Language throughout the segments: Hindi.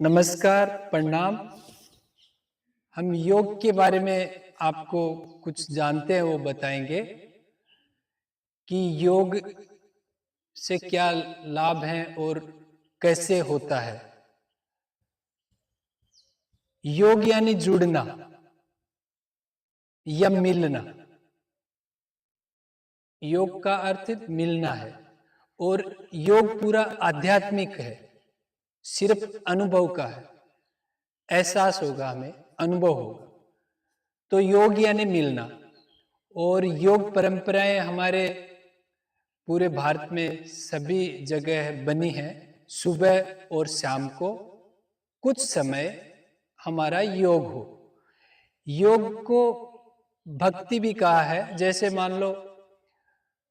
नमस्कार, प्रणाम। हम योग के बारे में आपको कुछ जानते हैं वो बताएंगे कि योग से क्या लाभ हैं और कैसे होता है। योग यानी जुड़ना या मिलना। योग का अर्थ मिलना है और योग पूरा आध्यात्मिक है, सिर्फ अनुभव का है। एहसास होगा, हमें अनुभव होगा। तो योग यानी मिलना। और योग परंपराएं हमारे पूरे भारत में सभी जगह बनी है। सुबह और शाम को कुछ समय हमारा योग हो। योग को भक्ति भी कहा है। जैसे मान लो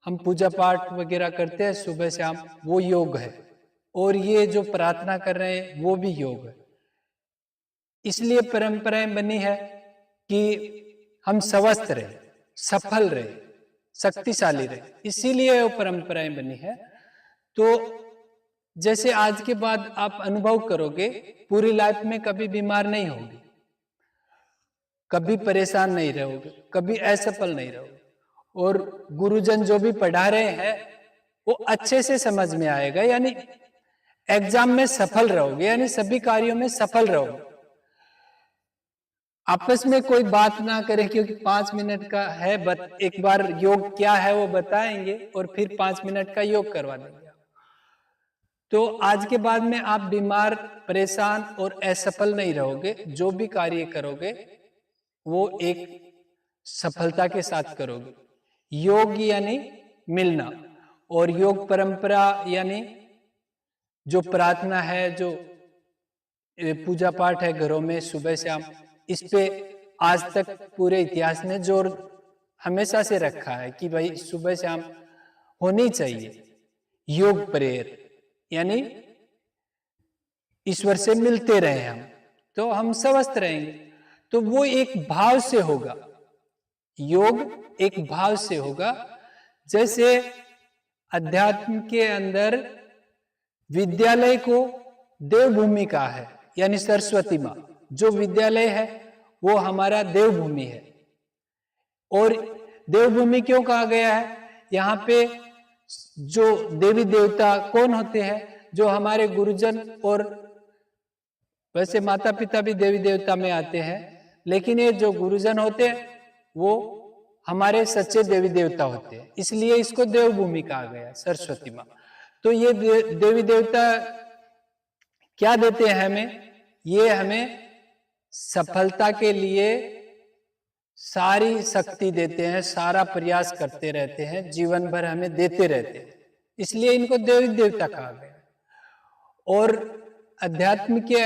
हम पूजा पाठ वगैरह करते हैं सुबह शाम, वो योग है। और ये जो प्रार्थना कर रहे हैं वो भी योग है। इसलिए परंपराएं बनी है कि हम स्वस्थ रहे, सफल रहे, शक्तिशाली रहे, इसीलिए वो परंपराएं बनी है। तो जैसे आज के बाद आप अनुभव करोगे, पूरी लाइफ में कभी बीमार नहीं होगे, कभी परेशान नहीं रहोगे, कभी असफल नहीं रहोगे। और गुरुजन जो भी पढ़ा रहे हैं वो अच्छे से समझ में आएगा, यानी एग्जाम में सफल रहोगे, यानी सभी कार्यों में सफल रहोगे। आपस में कोई बात ना करें, क्योंकि 5 मिनट का है। एक बार योग क्या है वो बताएंगे और फिर 5 मिनट का योग करवा देंगे। तो आज के बाद में आप बीमार, परेशान और असफल नहीं रहोगे। जो भी कार्य करोगे वो एक सफलता के साथ करोगे। योग यानी मिलना, और योग परंपरा यानी जो प्रार्थना है, जो पूजा पाठ है घरों में सुबह शाम, इस पे आज तक पूरे इतिहास ने जोर हमेशा से रखा है कि भाई सुबह शाम होनी चाहिए योग प्रेयर, यानी ईश्वर से मिलते रहे हम, तो हम स्वस्थ रहेंगे। तो वो एक भाव से होगा, योग एक भाव से होगा। जैसे अध्यात्म के अंदर विद्यालय को देवभूमि कहा है, यानी सरस्वती माँ। जो विद्यालय है वो हमारा देवभूमि है। और देवभूमि क्यों कहा गया है? यहाँ पे जो देवी देवता कौन होते हैं? जो हमारे गुरुजन, और वैसे माता पिता भी देवी देवता में आते हैं, लेकिन ये जो गुरुजन होते हैं वो हमारे सच्चे देवी देवता होते हैं, इसलिए इसको देवभूमि कहा गया, सरस्वती माँ। तो ये देवी देवता क्या देते हैं हमें? ये हमें सफलता के लिए सारी शक्ति देते हैं, सारा प्रयास करते रहते हैं, जीवन भर हमें देते रहते हैं, इसलिए इनको देवी देवता कहा गया। और अध्यात्म के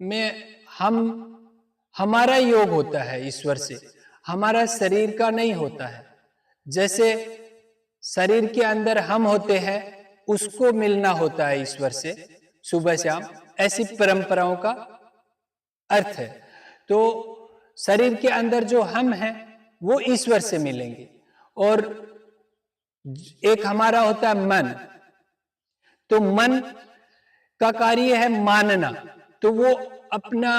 में हमारा योग होता है ईश्वर से, हमारा शरीर का नहीं होता है। जैसे शरीर के अंदर हम होते हैं, उसको मिलना होता है ईश्वर से सुबह शाम, ऐसी परंपराओं का अर्थ है। तो शरीर के अंदर जो हम हैं वो ईश्वर से मिलेंगे। और एक हमारा होता है मन, तो मन का कार्य है मानना, तो वो अपना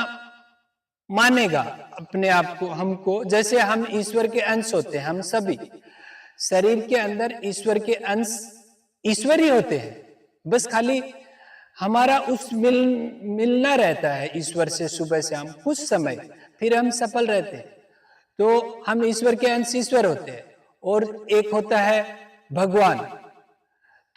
मानेगा अपने आप को, हमको। जैसे हम ईश्वर के अंश होते हैं, हम सभी शरीर के अंदर ईश्वर के अंश ईश्वर ही होते हैं, बस खाली हमारा उस मिलना रहता है ईश्वर से सुबह शाम कुछ समय, फिर हम सफल रहते हैं। तो हम ईश्वर के अंश ईश्वर होते हैं। और एक होता है भगवान।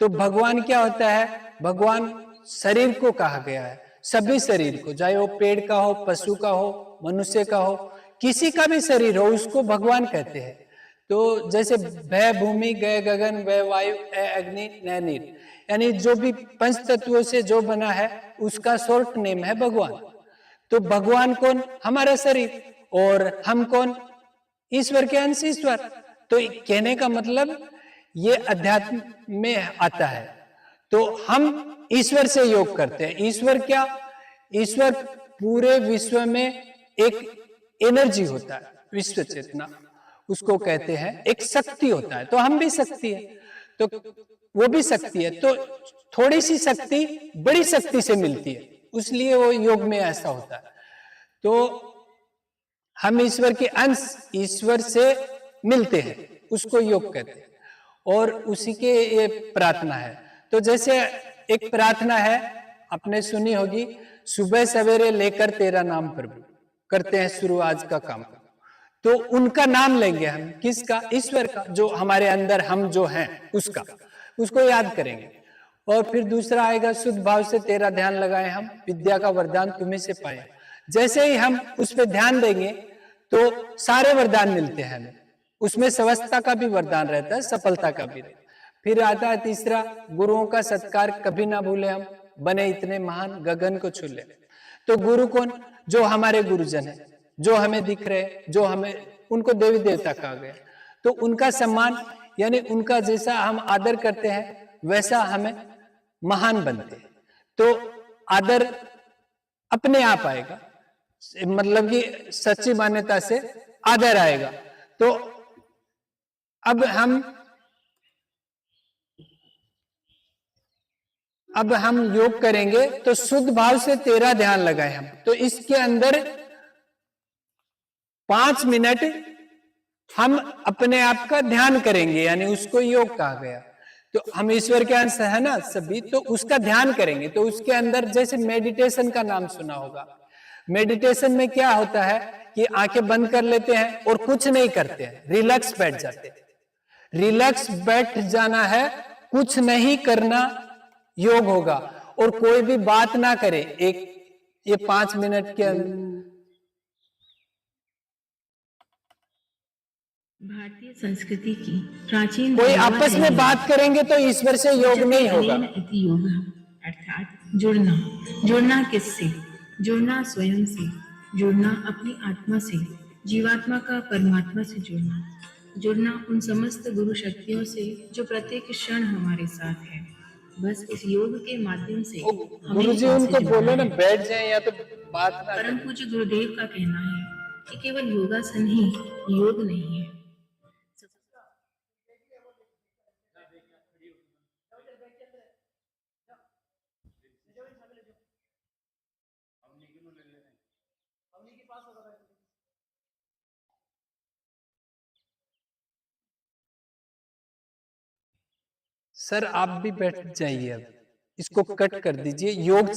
तो भगवान क्या होता है? भगवान शरीर को कहा गया है, सभी शरीर को, चाहे वो पेड़ का हो, पशु का हो, मनुष्य का हो, किसी का भी शरीर हो, उसको भगवान कहते हैं। तो जैसे भय भूमि, गय गगन, वह वायु, अग्नि, न नीर, यानी जो भी पंच तत्वों से जो बना है उसका शॉर्ट नेम है भगवान। तो भगवान कौन? हमारा शरीर। और हम कौन? ईश्वर के अंश ईश्वर। तो कहने का मतलब ये अध्यात्म में आता है। तो हम ईश्वर से योग करते हैं। ईश्वर क्या? ईश्वर पूरे विश्व में एक एनर्जी होता है, विश्व चेतना उसको कहते हैं, एक शक्ति होता है। तो हम भी शक्ति है, तो वो भी शक्ति है। तो थोड़ी सी शक्ति बड़ी शक्ति से मिलती है, इसलिए वो योग में ऐसा होता है। तो हम ईश्वर के अंश, ईश्वर से मिलते हैं, उसको योग कहते हैं, और उसी के ये प्रार्थना है। तो जैसे एक प्रार्थना है, आपने सुनी होगी, सुबह सवेरे लेकर तेरा नाम प्रभु, करते हैं शुरू आज का काम। तो उनका नाम लेंगे हम, किसका? ईश्वर का, जो हमारे अंदर हम जो हैं उसका, उसको याद करेंगे। और फिर दूसरा आएगा, शुद्ध भाव से तेरा ध्यान लगाए हम, विद्या का वरदान तुम्हीं से पाए। जैसे ही हम उस पर ध्यान देंगे तो सारे वरदान मिलते हैं हमें। उसमें स्वस्थता का भी वरदान रहता है, सफलता का भी रहता है। फिर आता है तीसरा, गुरुओं का सत्कार कभी ना भूले हम, बने इतने महान गगन को छू ले। तो गुरु कौन? जो हमारे गुरुजन है, जो हमें दिख रहे, जो हमें, उनको देवी देवता कहा गया। तो उनका सम्मान, यानी उनका जैसा हम आदर करते हैं वैसा हमें महान बनते हैं। तो आदर अपने आप आएगा, मतलब कि सच्ची मान्यता से आदर आएगा। तो अब हम योग करेंगे तो शुद्ध भाव से तेरा ध्यान लगाए हम। तो इसके अंदर 5 मिनट हम अपने आप का ध्यान करेंगे, यानी उसको योग कहा गया। तो हम ईश्वर के अंश है ना सभी, तो उसका ध्यान करेंगे। तो उसके अंदर जैसे मेडिटेशन का नाम सुना होगा, मेडिटेशन में क्या होता है कि आंखें बंद कर लेते हैं और कुछ नहीं करते हैं, रिलैक्स बैठ जाते हैं। रिलैक्स बैठ जाना है, कुछ नहीं करना योग होगा। और कोई भी बात ना करे ये 5 मिनट के अंदर। भारतीय संस्कृति की प्राचीन, कोई आपस में बात करेंगे तो ईश्वर से योग नहीं होगा। योग अर्थात जुड़ना। जुड़ना किससे? जुड़ना स्वयं से, जुड़ना अपनी आत्मा से, जीवात्मा का परमात्मा से जुड़ना। जुड़ना उन समस्त गुरु शक्तियों से जो प्रत्येक क्षण हमारे साथ है। बस इस योग के माध्यम से गुरुजी उनको बोलो ना बैठ जाएं या तो बात ना। परम पूज्य गुरुदेव का कहना है कि केवल योगासन ही योग नहीं है। सर आप भी बैठ जाइए, अब इसको कट कर दीजिए, योग